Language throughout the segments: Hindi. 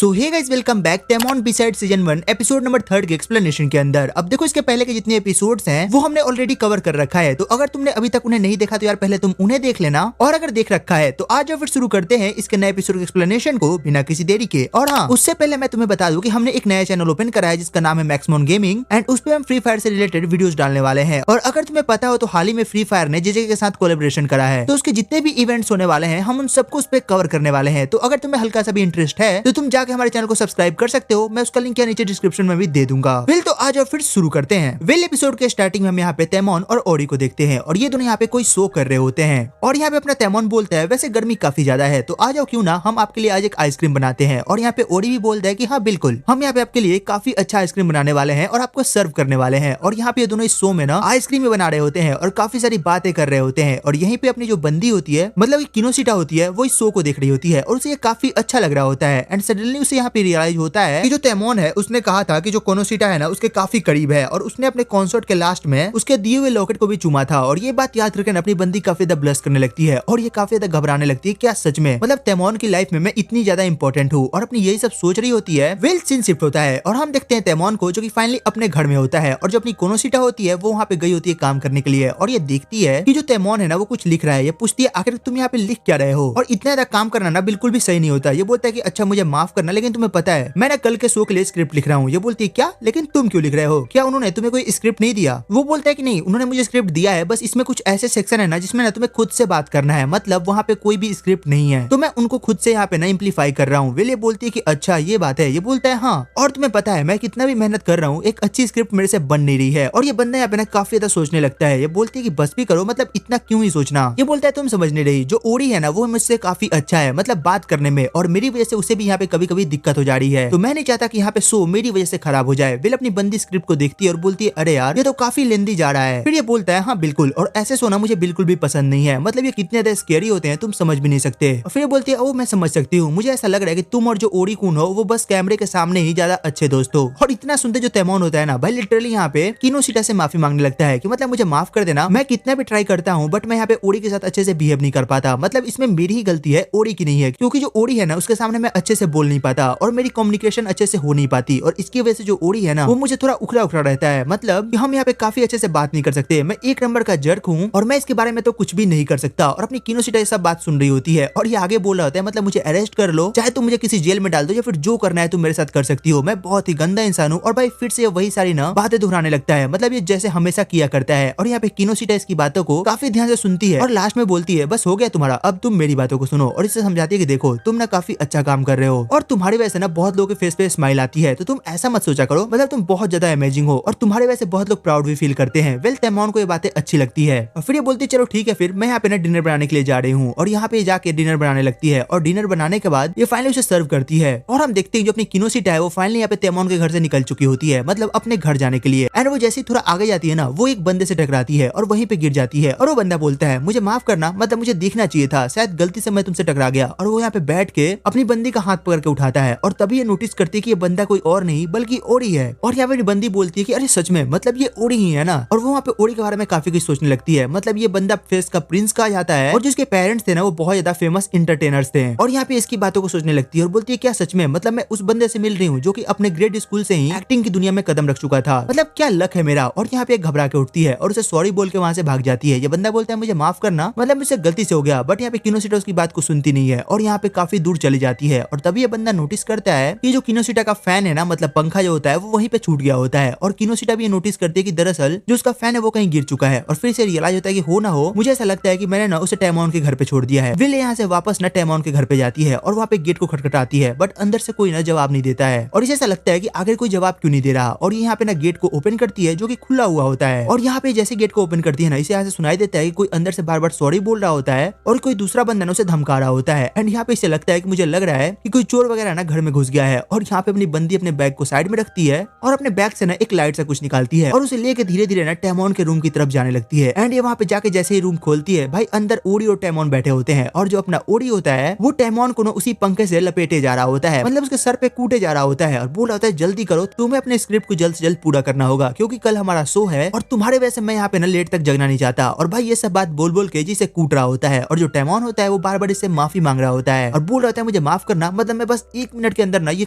सो हे गाइस, वेलकम बैक टेमॉन बिसाइड सीजन 1 एपिसोड नंबर 3 के एक्सप्लेनेशन के अंदर। अब देखो, इसके पहले के जितने एपिसोड्स हैं वो हमने ऑलरेडी कवर कर रखा है, तो अगर तुमने अभी तक उन्हें नहीं देखा तो यार पहले तुम उन्हें देख लेना, और अगर देख रखा है तो आज फिर शुरू करते हैं इसके नए एपिसोड के एक्सप्लेनेशन को बिना किसी देरी के। और हाँ, उससे पहले मैं तुम्हें बता दूं कि हमने एक नया चैनल ओपन करा है जिसका नाम है मैक्समोन गेमिंग, एंड उस पर हम फ्री फायर से रिलेटेड वीडियोस डालने वाले हैं। और अगर तुम्हें पता हो तो हाल ही में फ्री फायर ने जेजे के साथ कोलैबोरेशन करा है, तो उसके जितने भी इवेंट्स होने वाले हैं हम उन सबको उस पर कवर करने वाले हैं। तो अगर तुम्हें हल्का सा भी इंटरेस्ट है तो तुम जाके हमारे चैनल को सब्सक्राइब कर सकते हो, मैं उसका लिंक यहाँ नीचे डिस्क्रिप्शन में भी दे दूंगा। वेल, तो आज फिर शुरू करते हैं। वेल, एपिसोड के स्टार्टिंग में हम यहाँ पे तेमॉन और ओडी को देखते हैं, और ये दोनों यहाँ पे कोई शो कर रहे होते हैं। और यहाँ पे अपना तेमॉन बोलता है, वैसे गर्मी काफी ज्यादा है तो आ जाओ क्यों ना हम आपके लिए आज एक आइसक्रीम बनाते हैं। और यहाँ पे ओडी भी बोलता है कि हाँ बिल्कुल, हम यहाँ पे आपके लिए काफी अच्छा आइसक्रीम बनाने वाले हैं और आपको सर्व करने वाले हैं। और यहाँ पे ये दोनों इस शो में ना आइसक्रीम बना रहे होते हैं और काफी सारी बातें कर रहे होते हैं। और यहीं पे अपनी जो बंदी होती है, मतलब किनोसिटा होती है, वो इस शो को देख रही होती है और उसे ये काफी अच्छा लग रहा होता है। एंड सडनली उसे यहाँ पे रियलाइज होता है कि जो तेमॉन है उसने कहा था कि जो कोनोसिटा है ना उसके काफी करीब है, और उसने अपने कॉन्सर्ट के लास्ट में उसके दिए हुए लॉकेट को भी चूमा था। और ये बात याद रखकर अपनी बंदी काफी ज्यादा ब्लश करने लगती है और ये काफी ज्यादा घबराने लगती है। क्या सच में, मतलब तेमॉन की लाइफ में मैं इतनी ज्यादा इंपॉर्टेंट हूँ, और अपनी यही सब सोच रही होती है। वेल, सीन शिफ्ट होता है और हम देखते हैं तेमॉन को जो कि फाइनली अपने घर में होता है, और जो अपनी कोनोसिटा होती है वो वहाँ पे गई होती है काम करने के लिए। और ये देखती है कि जो तेमॉन है ना वो कुछ लिख रहा है। ये पूछती है आखिर तुम यहाँ पे लिख क्या रहे हो, और इतना ज्यादा काम करना ना बिल्कुल भी सही नहीं होता। ये बोलता है कि अच्छा मुझे माफ करना, लेकिन तुम्हें पता है मैं ना कल के शो के लिए स्क्रिप्ट लिख रहा हूँ। ये बोलती है क्या, लेकिन तुम क्यों लिख रहे हो, क्या उन्होंने तुम्हें कोई स्क्रिप्ट नहीं दिया? वो बोलता है कि नहीं, उन्होंने मुझे स्क्रिप्ट दिया है, बस इसमें कुछ ऐसे सेक्शन है ना जिसमें ना तुम्हें खुद से बात करना है, मतलब वहाँ पे कोई भी स्क्रिप्ट नहीं है, तो मैं उनको खुद से यहाँ पे ना इम्प्लीफाई कर रहा हूँ। वेल, ये बोलती है कि अच्छा ये बात है। ये बोलता है हाँ, और तुम्हें पता है मैं कितना भी मेहनत कर रहा हूँ, एक अच्छी स्क्रिप्ट मेरे से बन नहीं रही है। और ये बंदा यहाँ पे ना काफी ज्यादा सोचने लगता है। ये बोलती है कि बस भी करो, मतलब इतना क्यों ही सोचना। ये बोलता है तुम समझ नहीं रही, जो ओडी है ना वो मुझसे काफी अच्छा है, मतलब बात करने में, और मेरी वजह से उसे भी यहाँ पे कभी कभी दिक्कत हो जा रही है, तो मैं नहीं चाहता कि यहाँ पे शो मेरी वजह से खराब हो जाए। वेल, अपनी बंदी स्क्रिप्ट को देखती है और बोलती है अरे यार ये तो काफी लेंदी जा रहा है। फिर ये बोलता है हाँ बिल्कुल, और ऐसे सोना मुझे बिल्कुल भी पसंद नहीं है, मतलब ये कितने ज्यादा स्कैरी होते हैं तुम समझ भी नहीं सकते। और फिर ये बोलती है ओ मैं समझ सकती हूँ, मुझे ऐसा लग रहा है कि तुम और जो ओडी कुन हो वो बस कैमरे के सामने ही ज्यादा अच्छे दोस्त हो। और इतना सुनते जो तेमॉन होता है ना भाई लिटरली यहाँ पे किनोसिटा से माफी मांगने लगता है कि मतलब मुझे माफ कर देना, मैं कितना भी ट्राई करता हूँ बट मैं यहाँ पे ओडी के साथ अच्छे से बिहेव नहीं कर पाता, मतलब इसमें मेरी ही गलती है, ओडी की नहीं है, क्योंकि जो ओडी है ना उसके सामने मैं अच्छे से बोल नहीं पाता और मेरी कम्युनिकेशन अच्छे से हो नहीं पाती, और इसकी वजह से जो ओडी है ना वो मुझे थोड़ा उखड़ा उखड़ा रहता है, मतलब हम यहाँ पे काफी अच्छे से बात नहीं कर सकते। मैं एक नंबर का जर्क हूँ और मैं इसके बारे में तो कुछ भी नहीं कर सकता। और अपनी किनोसिटा ये सब बात सुन रही होती है और ये आगे बोल रहा होता है मतलब मुझे अरेस्ट कर लो, चाहे तुम मुझे किसी जेल में डाल दो, या फिर जो करना है तुम मेरे साथ कर सकती हो, मैं बहुत ही गंदा इंसान हूँ। और भाई फिर से वही सारी ना बातें दोहराने लगता है, मतलब ये जैसे हमेशा किया करता है। और यहाँ पे किनोसिटा इसकी बातों को काफी ध्यान से सुनती है और लास्ट में बोलती है बस हो गया तुम्हारा, अब तुम मेरी बातों को सुनो। और इससे समझाती है कि देखो तुम ना काफी अच्छा काम कर रहे हो और तुम्हारी वजह से ना बहुत लोगों के फेस पे स्माइल आती है, तो तुम ऐसा मत सोचा करो, मतलब तुम बहुत ज्यादा अमेजिंग हो और तुम्हारे वजह से बहुत लोग प्राउड भी फील करते हैं। वेल, तेमॉन को ये बातें अच्छी लगती है और फिर ये बोलती है चलो ठीक है, फिर मैं यहाँ पे ना डिनर बनाने के लिए जा रही हूँ। और यहाँ पे जाके डिनर बनाने लगती है और डिनर बनाने के बाद ये फाइनली उसे सर्व करती है। और हम देखते हैं जो अपनी किनोसिटा है वो फाइनली यहाँ पे तेमॉन के घर से निकल चुकी होती है, मतलब अपने घर जाने के लिए। एंड वो जैसे ही थोड़ा आगे जाती है ना वो एक बंदे से टकराती है और वहीं पे गिर जाती है। और वो बंदा बोलता है मुझे माफ करना, मतलब मुझे देखना चाहिए था, शायद गलती से मैं तुमसे टकरा गया। और वो यहाँ पे बैठ के अपनी बंदी का हाथ पकड़ के उठाता है और तभी ये नोटिस करती है कि ये बंदा कोई और नहीं बल्कि ओडी है। और यहाँ पे बंदी बोलती है कि अरे सच में, मतलब ये ओडी ही है ना। और वो वहाँ पे ओडी के बारे में काफी कुछ सोचने लगती है, मतलब ये बंदा फेस का प्रिंस कहा जाता है और जिसके पेरेंट्स थे ना वो बहुत ज्यादा फेमस इंटरटेनर्स थे। और यहाँ पे इसकी बातों को सोचने लगती है और बोलती है क्या सच में, मतलब मैं उस बंदे से मिल रही हूँ जो कि अपने ग्रेड स्कूल से ही एक्टिंग की दुनिया में कदम रख चुका था, मतलब क्या लक है मेरा। और यहाँ पे घबरा के उठती है और उसे सॉरी बोल के वहाँ से भाग जाती है। ये बंदा बोलता है मुझे माफ करना, मतलब मुझसे गलती से हो गया, बट यहाँ पे किनोसिटा उसकी बात को सुनती नहीं है और यहाँ पे काफी दूर चली जाती है। और तभी ये बंदा नोटिस करता है कि जो किनोसिटा का फैन है ना, मतलब पंखा जो होता है वो वहीं पे छूट गया होता है। और किनोसिटा भी ये नोटिस करती है कि दरअसल जो उसका फैन है वो कहीं गिर चुका है। और फिर से रियलाइज होता है कि हो ना हो मुझे ऐसा लगता है कि मैंने ना उसे तेमॉन के घर पे छोड़ दिया है। विल यहाँ से वापस ना तेमॉन के घर पे जाती है और वहाँ पे गेट को खटखटाती है, बट अंदर से कोई ना जवाब नहीं देता है। और इसे ऐसा लगता है कि आखिर कोई जवाब क्यों नहीं दे रहा। और यहाँ पे ना गेट को ओपन करती है जो कि खुला हुआ होता है। और यहाँ पे जैसे गेट को ओपन करती है ना इसे यहाँ से सुनाई देता है कि कोई अंदर से बार बार सॉरी बोल रहा होता है और कोई दूसरा बंदा ना उसे धमका रहा होता है। एंड यहाँ पे इसे लगता है कि मुझे लग रहा है कि कोई चोर वगैरह ना घर में घुस गया है। और यहाँ पे अपनी बंदी अपने बैग को साइड में रखती है और अपने बैग से ना एक लाइट सा कुछ निकालती है और उसे लेके धीरे धीरे ना तेमॉन के रूम की तरफ जाने लगती है। एंड ये वहाँ पे जाके जैसे ही रूम खोलती है भाई अंदर ओडी और तेमॉन बैठे होते हैं, और जो अपना ओडी होता है वो तेमॉन को ना उसी पंखे से लपेटे जा रहा होता है, मतलब उसके सर पे कूटे जा रहा होता है और बोल रहा होता है जल्दी करो, तुम्हें अपने स्क्रिप्ट को जल्द से जल्द पूरा करना होगा क्योंकि कल हमारा शो है और तुम्हारे वजह से मैं यहाँ पे ना लेट तक जगना नहीं चाहता। और भाई ये सब बात बोल बोल के जिसे कूट रहा होता है और जो तेमॉन होता है वो बार बार इससे माफी मांग रहा होता है और बोल रहा होता है मुझे माफ करना, मतलब मैं बस 1 मिनट के अंदर ना ये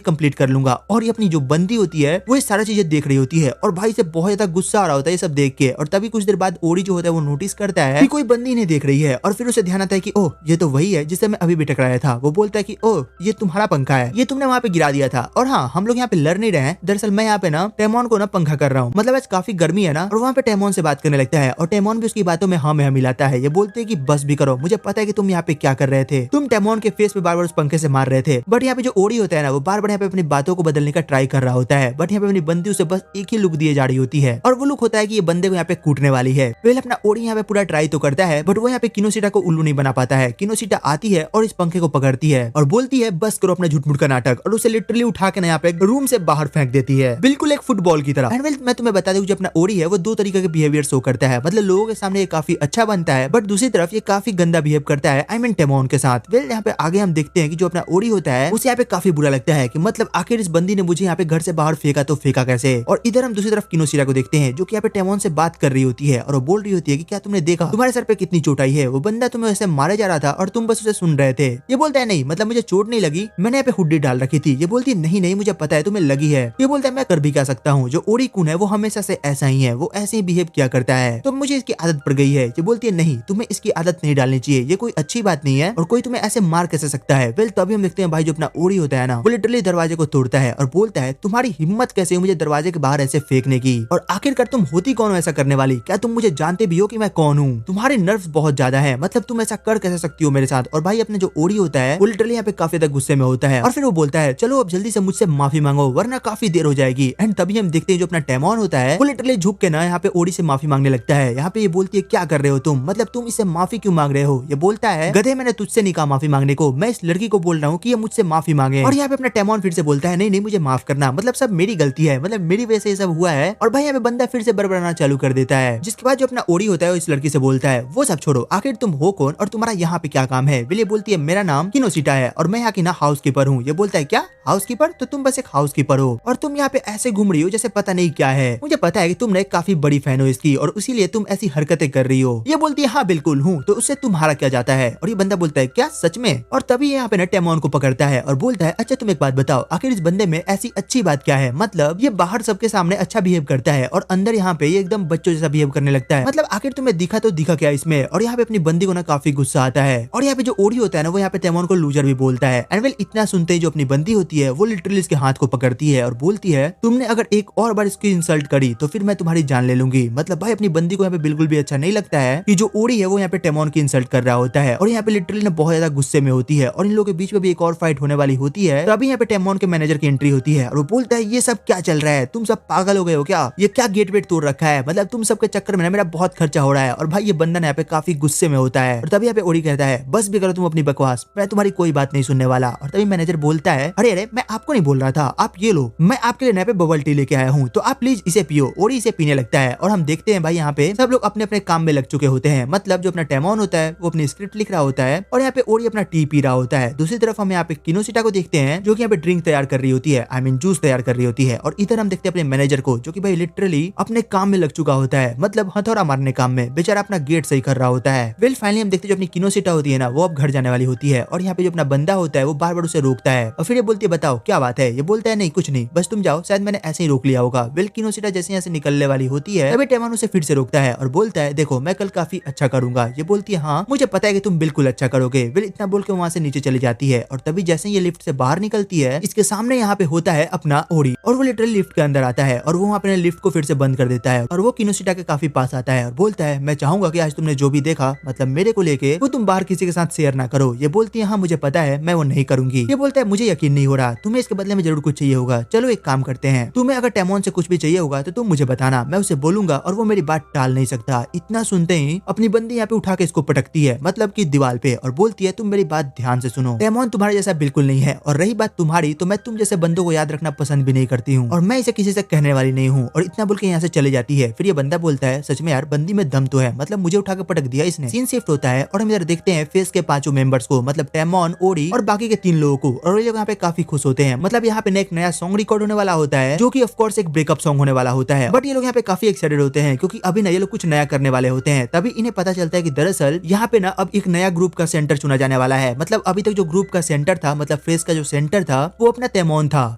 कंप्लीट कर लूंगा। और ये अपनी जो बंदी होती है वो ये सारा चीजें देख रही होती है और भाई से बहुत ज्यादा गुस्सा आ रहा होता है ये सब देख के। और तभी कुछ देर बाद ओडी जो होता है वो नोटिस करता है कि कोई बंदी इन्हें देख रही है और फिर उसे ध्यान आता है कि ओह ये तो वही है जिससे मैं अभी भी टकराया था। वो बोलता है कि ओह ये तुम्हारा पंखा है, ये तुमने वहाँ पे गिरा दिया था। और हाँ, हम लोग यहाँ पे लड़ नहीं रहे हैं, दरअसल मैं यहाँ पे ना टेमोन को ना पंखा कर रहा हूँ। मतलब आज काफी गर्मी है ना। और वहाँ पे टेमोन से बात करने लगता है और टेमोन भी उसकी बातों में हाँ में मिलाता है। ये बोलते है कि बस भी करो, मुझे पता है कि तुम यहाँ पे क्या कर रहे थे। तुम टेमोन के फेस पे बार बार उस पंखे से मार रहे थे। बट यहाँ पे जो ओडी होता है ना वो बार बार यहाँ पे अपनी बातों को बदलने का ट्राई कर रहा होता है। बट यहाँ पे अपनी बंदी उसे बस एक ही लुक दिए जा रही होती है और वो लुक होता है कि ये बंदे को यहाँ पे कूटने वाली है। पहले अपना ओडी यहाँ पे पूरा ट्राई तो करता है बट वो यहाँ पे किनोसिटा को उल्लू नहीं बना पाता है। किनोसिटा आती है और इस पंखे को पकड़ती है और बोलती है बस करो अपना झूठ मूठ का नाटक, और उसे लिटरली उठा के ना यहाँ पे रूम से बाहर फेंक देती है, बिल्कुल एक फुटबॉल की तरह। एंड वेल मैं तुम्हें बता दूं जो अपना ओडी है वो 2 तरीके के बिहेवियर शो करता है। मतलब लोगों के सामने ये काफी अच्छा बनता है बट दूसरी तरफ ये काफी गंदा बिहेव करता है, आई मीन टेमोन के साथ। वेल यहाँ पे आगे हम देखते हैं कि जो अपना ओडी होता है उसे यहाँ पे काफी बुरा लगता है कि मतलब आखिर इस बंदी ने मुझे यहाँ पे घर से बाहर फेंका तो फेंका कैसे। और इधर हम दूसरी तरफ किनोसिटा को देखते हैं जो कि यहाँ पे टेमोन से बात कर रही होती है और वो बोल रही होती है कि क्या तुमने देखा तुम्हारे सर पे कितनी चोट आई है, वो बंदा तुम्हें ऐसे मारे जा रहा था और तुम बस उसे सुन रहे थे। ये बोलता है नहीं मतलब मुझे चोट नहीं लगी, मैंने यहाँ पे हुड्डी डाल रखी थी। ये बोलती है नहीं नहीं मुझे पता है तुम्हें लगी है। ये बोलता है मैं कर भी क्या सकता हूँ, जो ओडी कुन है वो हमेशा से ऐसा ही है, वो ऐसे ही बिहेव किया करता है तो मुझे इसकी आदत पड़ गई है। ये बोलती है नहीं तुम्हें इसकी आदत नहीं डालनी चाहिए, ये कोई अच्छी बात नहीं है और कोई तुम्हें ऐसे मार कैसे सकता है। वेल तभी हम देखते हैं भाई जो अपना ओडी होता है ना वो लिटरली दरवाजे को तोड़ता है और बोलता है तुम्हारी हिम्मत कैसे मुझे दरवाजे के बाहर ऐसे फेंकने की, और आखिरकार तुम होती कौन हो ऐसा करने वाली, क्या तुम मुझे जानते भी हो कि मैं कौन हूँ, तुम्हारे नर्व्स बहुत ज्यादा है, मतलब तुम ऐसा कर कैसे सकती हो मेरे साथ। और भाई अपने जो ओडी होता है वो लिटरली यहाँ पे काफी ज्यादा गुस्से में होता है और फिर वो बोलता है चलो अब जल्दी से मुझसे माफी मांगो वरना काफी देर हो जाएगी। एंड तभी हम देखते हैं जो अपना टेमोन होता है वो लिटरली झुक के ना यहाँ पे ओडी से माफी मांगने लगता है। यहाँ पे ये बोलती है क्या कर रहे हो तुम, मतलब तुम इससे माफी क्यों मांग रहे हो। ये बोलता है गधे मैंने तुझसे नहीं कहा माफी मांगने को, मैं इस लड़की को बोल रहा हूँ कि ये मुझसे माफी मांगे। और यहाँ पे अपना टेमोन फिर से बोलता है नहीं नहीं मुझे माफ करना, मतलब सब मेरी गलती है, मतलब मेरी वजह से ये सब हुआ है। और भाई यहाँ पे बंदा फिर से बड़बड़ाना चालू कर देता है जिसके बाद जो अपना ओडी होता है वो इस लड़की से बोलता है वो सब छोड़ो, आखिर तुम हो कौन और तुम्हारा यहाँ पे क्या काम है। विले बोलती है मेरा नाम किनोसिटा है और मैं यहाँ की ना हाउस कीपर हूँ। ये बोलता है क्या हाउस कीपर, तो तुम बस एक हाउस कीपर हो और तुम यहाँ पे ऐसे घूम रही हो जैसे पता नहीं क्या है। मुझे पता है कि तुम काफी बड़ी फैन हो इसकी और इसीलिए तुम ऐसी हरकतें कर रही हो। ये बोलती है हाँ बिल्कुल हूँ, तो उससे तुम्हारा क्या जाता है। और ये बंदा बोलता है क्या सच में। और तभी यहाँ पे ना टेमोन को पकड़ता है और बोलता है अच्छा तुम एक बात बताओ आखिर इस बंदे में ऐसी अच्छी बात क्या है, मतलब ये बाहर सबके सामने अच्छा बिहेव करता है और अंदर यहाँ पे ये एकदम बच्चों जैसा बिहेव करने लगता है, मतलब आखिर तुम्हें दिखा तो दिखा क्या इसमें। और यहाँ पे अपनी बंदी को ना काफी गुस्सा आता है और यहाँ पे जो ओडी होता है ना वो यहाँ पे टेमोन को लूजर भी बोलता है। एंड वेल इतना सुनते ही जो अपनी बंदी होती है वो लिटरली इसके हाथ को पकड़ती है और बोलती है तुमने अगर एक और बार इसकी इंसल्ट करी तो फिर मैं तुम्हारी जान ले लूंगी। मतलब भाई अपनी बंदी को यहाँ पे बिल्कुल भी अच्छा नहीं लगता है कि जो ओडी है वो यहाँ पे टेमोन की इंसल्ट कर रहा होता है और यहाँ पे लिटरली ना बहुत ज्यादा गुस्से में होती है और इन लोगों के बीच में भी एक और फाइट होने वाली होती है। तो अभी यहाँ पे टेमोन के मैनेजर की एंट्री होती है और वो बोलता है ये सब क्या चल रहा है, तुम सब पागल हो गए हो क्या, ये क्या गेट वेट तोड़ रखा है, मतलब तुम सबके चक्कर में ना मेरा बहुत खर्चा हो रहा है। और भाई ये बंदा यहाँ पे काफी गुस्से में होता है और तभी यहाँ पे ओडी कहता है बस भी करो तुम अपनी बकवास, मैं तुम्हारी कोई बात नहीं सुनने वाला। और तभी मैनेजर बोलता है अरे अरे मैं आपको नहीं बोल रहा था, आप ये लो मैं आपके लिए यहाँ पे बबल टी लेके आया हूँ तो आप प्लीज इसे पियो। ओडी इसे पीने लगता है और हम देखते हैं भाई यहाँ पे सब लोग अपने अपने काम में लग चुके होते हैं। मतलब जो अपना टेमोन होता है वो अपनी स्क्रिप्ट लिख रहा होता है और यहाँ पे ओडी अपना टी पी रहा होता है। दूसरी तरफ हम यहाँ पे किनोसिटा को देखते हैं जो कि यहाँ पे ड्रिंक तैयार कर रही होती है, आई मीन जूस तैयार कर रही होती है। और इधर हम देखते हैं अपने मैनेजर को जो कि भाई लिटरली अपने काम में लग चुका होता है, मतलब हथौड़ा मारने काम में, बेचारा अपना गेट सही कर रहा होता है। वेल फाइनली हम देखते हैं जो अपनी किनोसिटा होती है ना वो अब घर जाने वाली होती है और यहाँ पे जो अपना बंदा होता है वो बार बार उसे रोकता है और फिर ये बोलती है बताओ क्या बात है। ये बोलता है नहीं कुछ नहीं बस तुम जाओ, शायद मैंने ऐसे ही रोक लिया होगा। वेल किनोसिटा जैसे यहाँ से निकलने वाली होती है तभी टेमोन उसे फिर से रोकता है और बोलता है देखो मैं कल काफी अच्छा करूंगा। ये बोलती है हाँ मुझे पता है कि तुम बिल्कुल अच्छा करोगे। वेल इतना बोल के वहाँ से नीचे चली जाती है और तभी जैसे ये लिफ्ट से बाहर निकलती है इसके सामने यहाँ पे होता है अपना ओडी और वो लिटरली लिफ्ट के अंदर आता है और वो वहाँ पे लिफ्ट को फिर से बंद कर देता है और वो किनोसिटा के काफी पास आता है और बोलता है मैं चाहूंगा कि आज तुमने जो भी देखा मतलब मेरे को लेके वो तुम बाहर किसी के साथ शेयर ना करो। ये बोलती है हाँ मुझे पता है मैं वो नहीं करूंगी। ये बोलता है मुझे यकीन नहीं हो रहा, तुम्हें इसके बदले में जरूर कुछ चाहिए होगा। चलो एक काम करते हैं, तुम्हें अगर टेमोन से कुछ भी चाहिए होगा तो तुम मुझे बताना, मैं उसे बोलूंगा और वो मेरी बात टाल नहीं सकता। इतना सुनते ही अपनी बंदी यहाँ पे उठा के इसको पटकती है मतलब की दीवार पे और बोलती है तुम मेरी बात ध्यान से सुनो, टेमोन तुम्हारे जैसा बिल्कुल नहीं है और रही बात तुम्हारी तो मैं तुम जैसे बंदों को याद रखना पसंद भी नहीं करती हूँ और मैं इसे किसी से कहने वाली नहीं हूँ। और इतना बोल के यहाँ से चले जाती है। फिर ये बंदा बोलता है सच में यार बंदी में दम तो है, मतलब मुझे उठा के पटक दिया इसने। सीन शिफ्ट होता है और हम इधर देखते हैं फेस के 5 मेंबर्स को, मतलब टेमोन, ओडी और बाकी के 3 लोगों को, और ये लोग यहाँ पे काफी खुश होते हैं। मतलब यहाँ पे एक नया सॉन्ग रिकॉर्ड होने वाला होता है जो कि ऑफ कोर्स एक ब्रेकअप सॉन्ग होने वाला होता है। बट ये लोग यहाँ पे काफी एक्साइटेड होते हैं क्योंकि अभी ना ये लोग कुछ नया करने वाले होते हैं। तभी इन्हें पता चलता है कि दरअसल यहाँ पे ना अब एक नया ग्रुप का सेंटर चुना जाने वाला है। मतलब अभी तक जो ग्रुप का सेंटर था, मतलब फेस का जो सेंटर था वो अपना तेमोन था,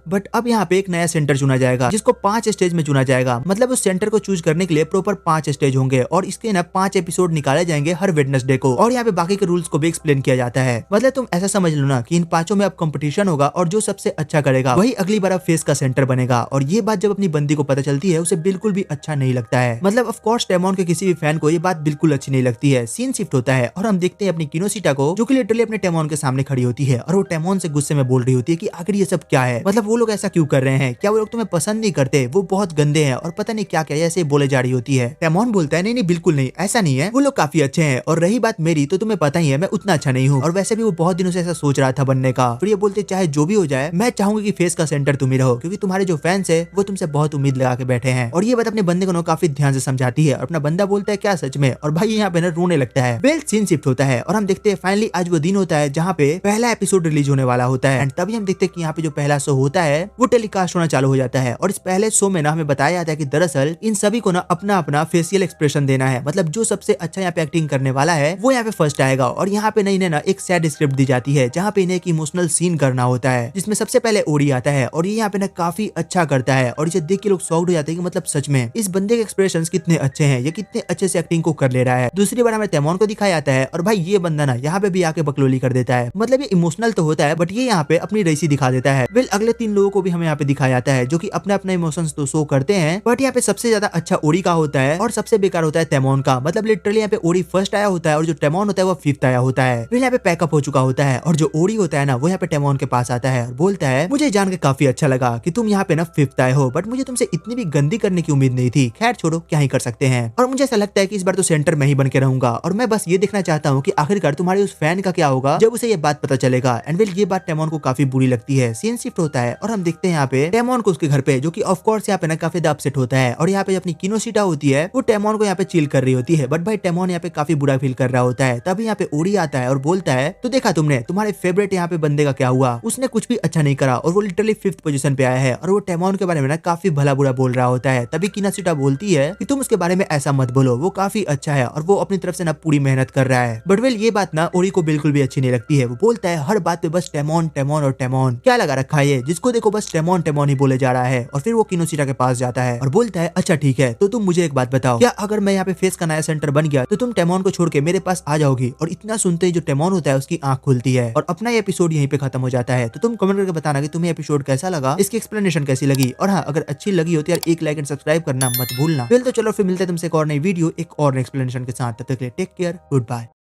बट अब यहाँ पे एक नया सेंटर चुना जाएगा जिसको 5 स्टेज में चुना जाएगा। मतलब उस सेंटर को चूज करने के लिए प्रॉपर 5 स्टेज होंगे और इसके ना 5 एपिसोड निकाले जाएंगे हर वेडनेसडे को। और यहाँ पे बाकी के रूल्स को भी एक्सप्लेन किया जाता है। मतलब तुम ऐसा समझ लो ना कि इन 5 में अब कंपटीशन होगा और जो सबसे अच्छा करेगा वही अगली बार अब फेस का सेंटर बनेगा। और ये बात जब अपनी बंदी को पता चलती है उसे बिल्कुल भी अच्छा नहीं लगता है। मतलब ऑफ कोर्स टेमोन के किसी भी फैन को ये बात बिल्कुल अच्छी नहीं लगती है। सीन शिफ्ट होता है और हम देखते हैं अपनी किनोशिटा को जो कि लिटरली अपने टेमोन के सामने खड़ी होती है और वो टेमोन से गुस्से में बोल रही होती है कि आखिर ये सब क्या है, मतलब वो लोग ऐसा क्यों कर रहे हैं, क्या वो लोग तुम्हें पसंद नहीं करते, वो बहुत गंदे हैं और पता नहीं क्या क्या ऐसे बोले जा रही होती है। टेमोन बोलता है नहीं नहीं बिल्कुल नहीं, ऐसा नहीं है, वो लोग काफी अच्छे हैं और रही बात मेरी तो तुम्हें पता ही है मैं उतना अच्छा नहीं हूँ और वैसे भी वो बहुत दिनों से ऐसा सोच रहा था बनने का। फिर ये बोलते चाहे जो भी हो जाए मैं चाहूंगी कि फेस का सेंटर तुम ही रहो क्योंकि तुम्हारे जो फैंस है वो तुमसे बहुत उम्मीद लगा के बैठे हैं। और ये बात अपने बंदे को काफी ध्यान से समझाती है और अपना बंदा बोलता है क्या सच में, और भाई यहाँ पे ना रोने लगता है। वेल सीन शिफ्ट होता है और हम देखते हैं फाइनली आज वो दिन होता है जहाँ पे पहला एपिसोड रिलीज होने वाला होता है। एंड तभी हम देखते हैं कि यहाँ पे जो पहला शो होता है वो टेलीकास्ट होना चालू हो जाता है। और इस पहले शो में ना हमें बताया जाता है कि दरअसल इन सभी को ना अपना अपना फेशियल एक्सप्रेशन देना है। मतलब जो सबसे अच्छा यहाँ पे एक्टिंग करने वाला है वो यहाँ पे फर्स्ट आएगा। और यहाँ पे इन्हें ना एक सैड स्क्रिप्ट दी जाती है जहाँ पे इन्हें एक इमोशनल सीन करना होता है जिसमें सबसे पहले ओरी आता है और ये यहाँ पे ना काफी अच्छा करता है और इसे देख के लोग शॉक्ड हो जाते हैं कि मतलब सच में इस बंदे के एक्सप्रेशंस कितने अच्छे हैं, ये कितने अच्छे से एक्टिंग को कर ले रहा है। दूसरी बार हमें तेमोन को दिखाया जाता है और भाई ये बंदा ना यहाँ पे भी आके बकलोली कर देता है। मतलब ये इमोशनल तो होता है बट ये यहाँ पे अपनी रईसी दिखा देता है। वेल अगले 3 लोगों को भी हमें यहाँ पे दिखाया जाता है जो कि अपने अपने इमोशंस तो शो करते हैं। बट यहाँ पे सबसे ज्यादा अच्छा ओरी का होता है और सबसे बेकार होता है तेमोन का। मतलब लिटरली यहाँ पे ओरी फर्स्ट आया होता है और जो टेमोन होता है वो 5th आया होता है। फिर यहाँ पे पैकअप हो चुका होता है और जो ओरी होता है ना वो यहाँ पे टेमोन के पास आता है और बोलता है मुझे जान के काफी अच्छा लगा कि तुम यहाँ पे ना 5th आए हो, बट मुझे तुमसे इतनी भी गंदी करने की उम्मीद नहीं थी। खैर छोड़ो, क्या ही कर सकते हैं। और मुझे ऐसा लगता है कि इस बार तो सेंटर में ही बन के रहूंगा और मैं बस ये देखना चाहता हूँ कि आखिरकार तुम्हारे उस फैन का क्या होगा जब उसे ये बात पता चलेगा। एंड वेल ये बात टेमोन को काफी बुरी लगती है। सीन शिफ्ट होता है और हम देखते हैं यहाँ पे टेमोन को उसके घर पे, जो कि ऑफ कोर्स यहाँ पे ना काफी अपसेट होता है और यहाँ पे अपनी किनोशिटा होती है वो टेमोन को यहाँ पे चिल कर रही होती है। बट भाई टेमोन यहाँ पे काफी बुरा फील कर रहा होता है। तभी यहाँ पे ओरी आता है और बोलता है तो देखा तुमने तुम्हारे फेवरेट यहाँ पे बंदे का क्या हुआ, उसने कुछ भी अच्छा नहीं करा और वो लिटरली 5th पोजीशन पे आया है और वो टेमोन के बारे में ना काफी भला बुरा बोल रहा होता है। तभी किनोशिटा बोलती है कि तुम उसके बारे में ऐसा मत बोलो, वो काफी अच्छा है और वो अपनी तरफ से ना पूरी मेहनत कर रहा है। बट वेल ये बात ना ओरी को बिल्कुल भी अच्छी नहीं लगती है। वो बोलता है हर बात पे बस टेमोन टेमोन और टेमोन, क्या लगा रखा है, जिसको देखो बस टेमोन टेमोन ही बोले जा रहा है। और फिर वो किनोशिटा के पास जाता है और बोलता है अच्छा ठीक है तो तुम मुझे एक बात बताओ, क्या अगर मैं यहाँ पे फेस का नया सेंटर बन गया तो तुम टेमोन को छोड़ के मेरे पास आ जाओगी। और इतना सुनते ही जो टेमोन होता है उसकी आंख खुलती है और अपना ये एपिसोड यहीं पे खत्म हो जाता है। तो तुम कमेंट करके बताना कि तुम्हें एपिसोड कैसा लगा, इसकी एक्सप्लेनेशन कैसी लगी। और हाँ, अगर अच्छी लगी हो तो यार एक लाइक एंड सब्सक्राइब करना मत भूलना। फिर तो चलो फिर मिलते हैं तुमसे एक और नई वीडियो एक और एक्सप्लेनेशन के साथ। तब तक के लिए टेक केयर, गुड बाय।